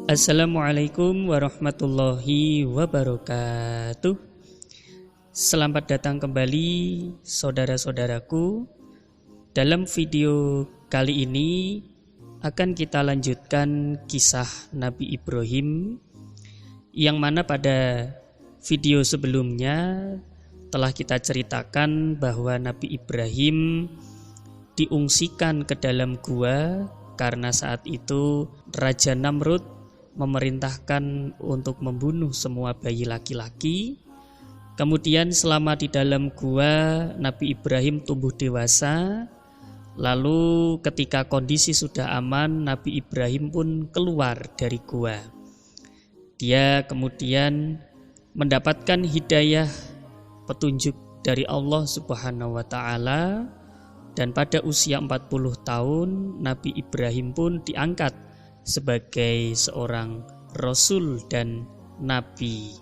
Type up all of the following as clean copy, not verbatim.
Assalamualaikum warahmatullahi wabarakatuh. Selamat datang kembali saudara-saudaraku. Dalam video kali ini akan kita lanjutkan kisah Nabi Ibrahim, yang mana pada video sebelumnya telah kita ceritakan bahwa Nabi Ibrahim diungsikan ke dalam gua karena saat itu Raja Namrud memerintahkan untuk membunuh semua bayi laki-laki. Kemudian selama di dalam gua Nabi Ibrahim tumbuh dewasa. Lalu ketika kondisi sudah aman, Nabi Ibrahim pun keluar dari gua. Dia kemudian mendapatkan hidayah petunjuk dari Allah Subhanahu wa taala, dan pada usia 40 tahun Nabi Ibrahim pun diangkat sebagai seorang Rasul dan Nabi.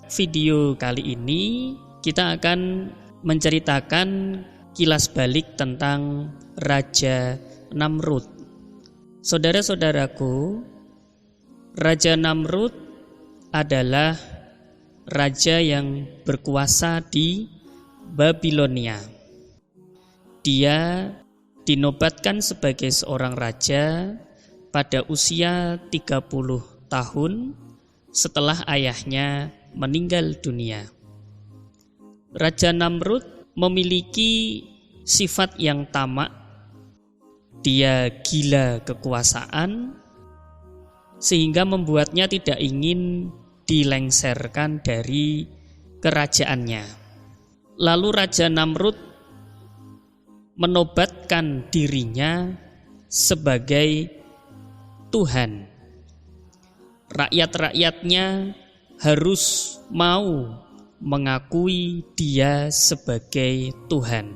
Video kali ini kita akan menceritakan kilas balik tentang Raja Namrud. Saudara-saudaraku, Raja Namrud adalah raja yang berkuasa di Babilonia. Dia dinobatkan sebagai seorang raja pada usia 30 tahun setelah ayahnya meninggal dunia. Raja Namrud memiliki sifat yang tamak. Dia gila kekuasaan sehingga membuatnya tidak ingin dilengsarkan dari kerajaannya. Lalu Raja Namrud menobatkan dirinya sebagai Tuhan. Rakyat-rakyatnya harus mau mengakui dia sebagai Tuhan.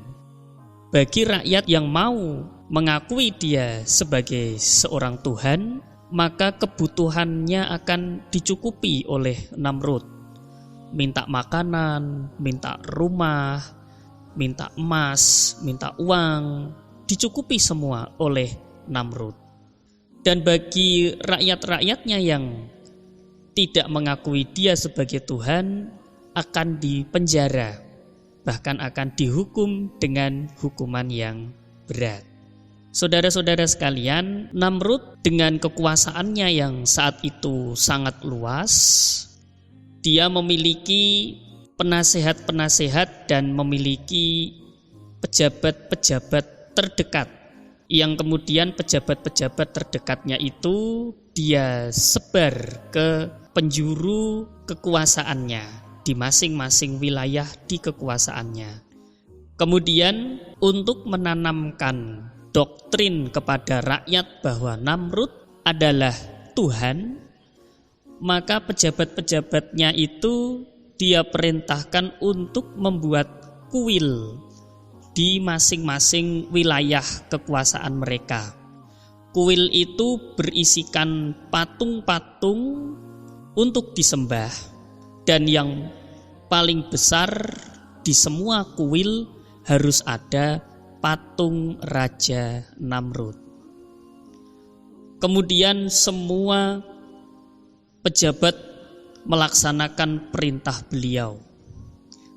Bagi rakyat yang mau mengakui dia sebagai seorang Tuhan, maka kebutuhannya akan dicukupi oleh Namrud. Minta makanan, minta rumah, minta emas, minta uang, dicukupi semua oleh Namrud. Dan bagi rakyat-rakyatnya yang tidak mengakui dia sebagai Tuhan akan dipenjara, bahkan akan dihukum dengan hukuman yang berat. Saudara-saudara sekalian, Namrud dengan kekuasaannya yang saat itu sangat luas, dia memiliki penasehat-penasehat dan memiliki pejabat-pejabat terdekat, yang kemudian pejabat-pejabat terdekatnya itu dia sebar ke penjuru kekuasaannya di masing-masing wilayah di kekuasaannya. Kemudian untuk menanamkan doktrin kepada rakyat bahwa Namrud adalah Tuhan, maka pejabat-pejabatnya itu dia perintahkan untuk membuat kuil di masing-masing wilayah kekuasaan mereka. Kuil itu berisikan patung-patung untuk disembah, dan yang paling besar di semua kuil harus ada patung Raja Namrud. Kemudian semua pejabat melaksanakan perintah beliau,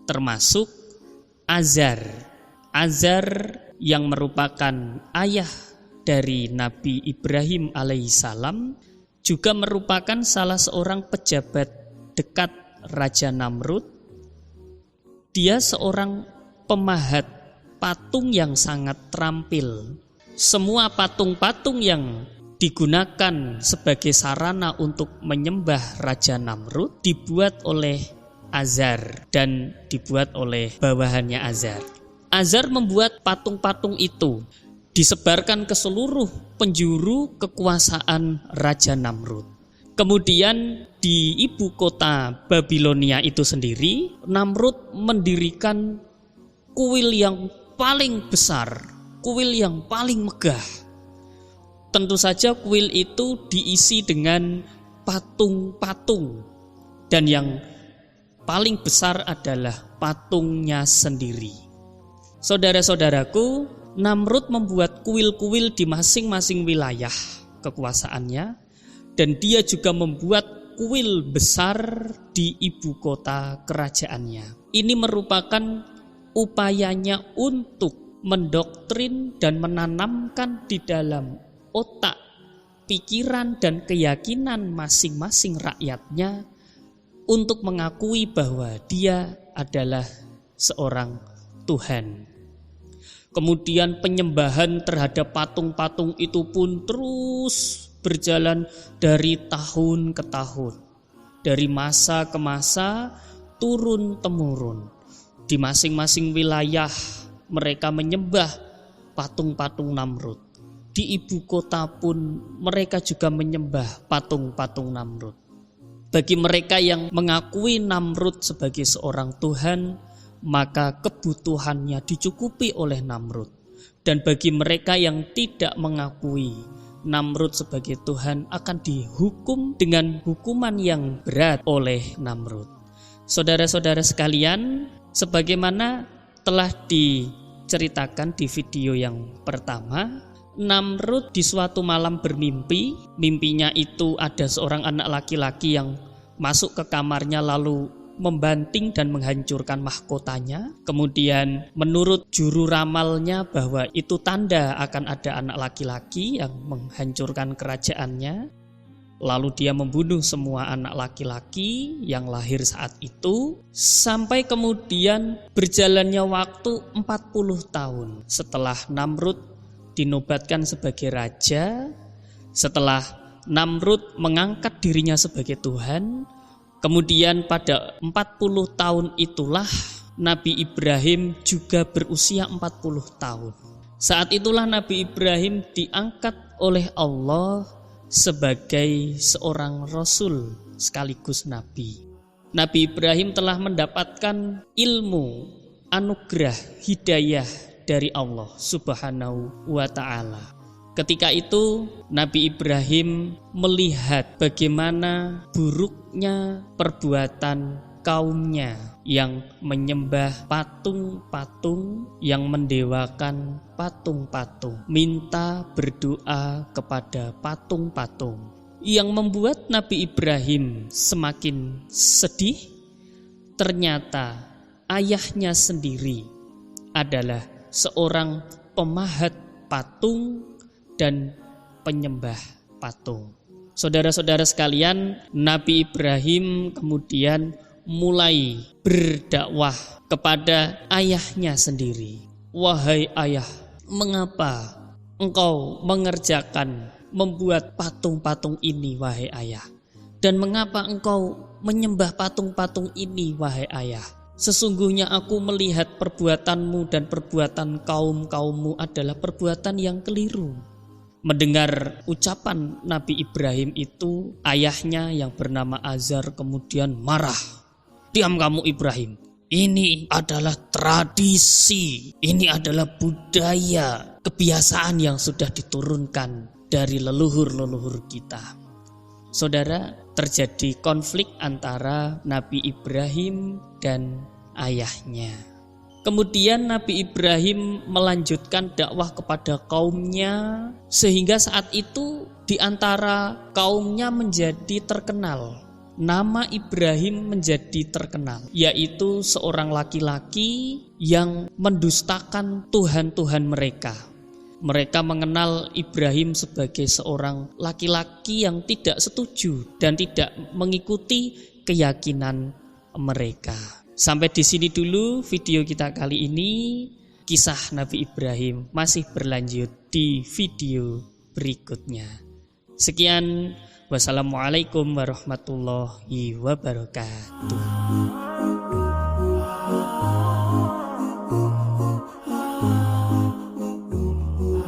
termasuk Azar yang merupakan ayah dari Nabi Ibrahim alaihissalam, juga merupakan salah seorang pejabat dekat Raja Namrud. Dia seorang pemahat patung yang sangat terampil. Semua patung-patung yang digunakan sebagai sarana untuk menyembah Raja Namrud dibuat oleh Azar dan dibuat oleh bawahannya Azar. Azar membuat patung-patung itu disebarkan ke seluruh penjuru kekuasaan Raja Namrud. Kemudian di ibu kota Babilonia itu sendiri, Namrud mendirikan kuil yang paling besar, kuil yang paling megah. Tentu saja kuil itu diisi dengan patung-patung, dan yang paling besar adalah patungnya sendiri. Saudara-saudaraku, Namrud membuat kuil-kuil di masing-masing wilayah kekuasaannya, dan dia juga membuat kuil besar di ibu kota kerajaannya. Ini merupakan upayanya untuk mendoktrin dan menanamkan di dalam otak, pikiran dan keyakinan masing-masing rakyatnya untuk mengakui bahwa dia adalah seorang Tuhan. Kemudian penyembahan terhadap patung-patung itu pun terus berjalan dari tahun ke tahun, dari masa ke masa, turun-temurun. Di masing-masing wilayah mereka menyembah patung-patung Namrud. Di ibu kota pun mereka juga menyembah patung-patung Namrud. Bagi mereka yang mengakui Namrud sebagai seorang Tuhan, maka kebutuhannya dicukupi oleh Namrud. Dan bagi mereka yang tidak mengakui Namrud sebagai Tuhan, akan dihukum dengan hukuman yang berat oleh Namrud. Saudara-saudara sekalian, sebagaimana telah diceritakan di video yang pertama, Namrud di suatu malam bermimpi. Mimpinya itu ada seorang anak laki-laki yang masuk ke kamarnya lalu membanting dan menghancurkan mahkotanya. Kemudian menurut juru ramalnya bahwa itu tanda akan ada anak laki-laki yang menghancurkan kerajaannya. Lalu dia membunuh semua anak laki-laki yang lahir saat itu. Sampai kemudian berjalannya waktu 40 tahun setelah Namrud dinobatkan sebagai raja, setelah Namrud mengangkat dirinya sebagai Tuhan. Kemudian pada 40 tahun itulah Nabi Ibrahim juga berusia 40 tahun. Saat itulah Nabi Ibrahim diangkat oleh Allah sebagai seorang rasul sekaligus nabi. Nabi Ibrahim telah mendapatkan ilmu, anugerah, hidayah dari Allah Subhanahu wa ta'ala. Ketika itu Nabi Ibrahim melihat bagaimana buruknya perbuatan kaumnya yang menyembah patung-patung, yang mendewakan patung-patung, minta berdoa kepada patung-patung, yang membuat Nabi Ibrahim semakin sedih. Ternyata ayahnya sendiri adalah seorang pemahat patung dan penyembah patung. Saudara-saudara sekalian, Nabi Ibrahim kemudian mulai berdakwah kepada ayahnya sendiri. Wahai ayah, mengapa engkau membuat patung-patung ini, wahai ayah? Dan mengapa engkau menyembah patung-patung ini, wahai ayah? Sesungguhnya aku melihat perbuatanmu dan perbuatan kaum-kaummu adalah perbuatan yang keliru. Mendengar ucapan Nabi Ibrahim itu, ayahnya yang bernama Azar kemudian marah. Diam kamu Ibrahim, ini adalah tradisi, ini adalah budaya, kebiasaan yang sudah diturunkan dari leluhur-leluhur kita. Saudara, terjadi konflik antara Nabi Ibrahim dan ayahnya. Kemudian Nabi Ibrahim melanjutkan dakwah kepada kaumnya, sehingga saat itu di antara kaumnya menjadi terkenal. Nama Ibrahim menjadi terkenal, yaitu seorang laki-laki yang mendustakan Tuhan-Tuhan mereka. Mereka mengenal Ibrahim sebagai seorang laki-laki yang tidak setuju dan tidak mengikuti keyakinan mereka. Sampai di sini dulu video kita kali ini. Kisah Nabi Ibrahim masih berlanjut di video berikutnya. Sekian, wassalamualaikum warahmatullahi wabarakatuh.